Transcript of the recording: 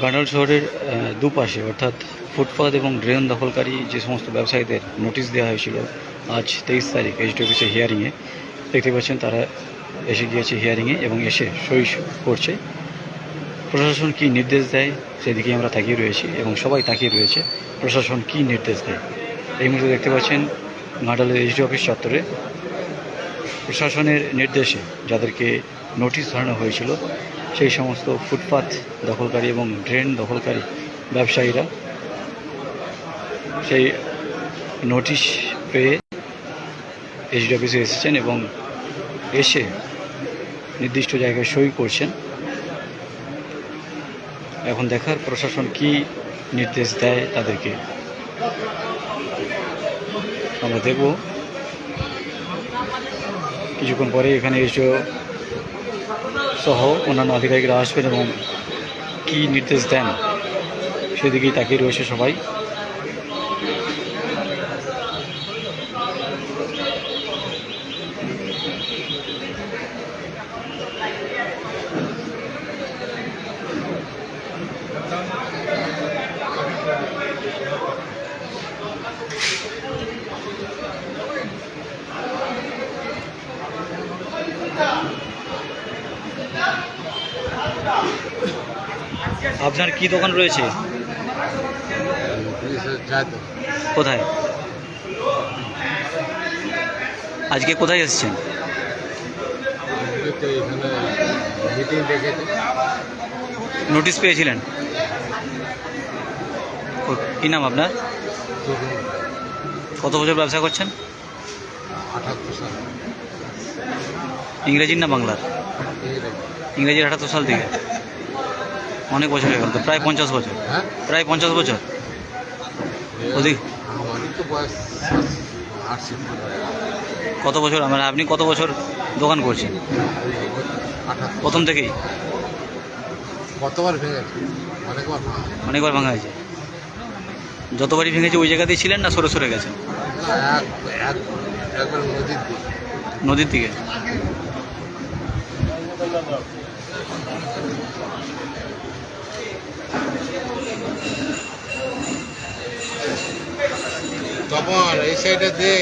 গান্ডাল শহরের দুপাশে অর্থাৎ ফুটপাত এবং ড্রেন দখলকারী যে সমস্ত ব্যবসায়ীদের নোটিশ দেওয়া হয়েছিল আজ 23 তারিখ এসডি অফিসে হিয়ারিংয়ে, দেখতে পাচ্ছেন তারা এসে গিয়েছে হিয়ারিংয়ে এবং এসে সই করছে। প্রশাসন কি নির্দেশ দেয় সেদিকে আমরা তাকিয়ে রয়েছি এবং সবাই তাকিয়ে রয়েছে প্রশাসন কি নির্দেশ দেয়। এই মুহূর্তে দেখতে পাচ্ছেন ঘাটালের এসডি অফিস চত্বরে প্রশাসনের নির্দেশে যাদেরকে নোটিশ ধরানো হয়েছিল সেই সমস্ত ফুটপাত দখলকারী এবং ড্রেন দখলকারী ব্যবসায়ীরা সেই নোটিশ পেয়ে এসডি অফিসে এসেছেন এবং এসে নির্দিষ্ট জায়গায় সই করছেন। এখন দেখার প্রশাসন কি নির্দেশ দেয় তাদেরকে। আমরা দেখব কিছুক্ষণ পরে এখানে এসে সহ অন্যান্য আধিকারিকরা আসবেন এবং কি নির্দেশ দেন সেদিকেই তাকিয়ে রয়েছে সবাই। আপনার কি দোকান রয়েছে? কোথায়? আজকে কোথায় এসেছেন? নোটিশ পেয়েছিলেন? কি নাম আপনার? কত বছর ব্যবসা করছেন? ইংরেজির না বাংলার? ইংরেজির 78 সাল থেকে। অনেক বছর হয়ে গেল তো, প্রায় 50 বছর। প্রায় 50 বছর অধিক। কত বছর মানে আপনি কত বছর দোকান করছেন? প্রথম থেকেই? কতবার ভেঙেছে? অনেকবার ভাঙা হয়েছে। যতবারই ভেঙেছে ওই জায়গাতেই ছিলেন না সরে সরে গেছেন? একবার নদীর দিকে। তখন এই সাইডে দে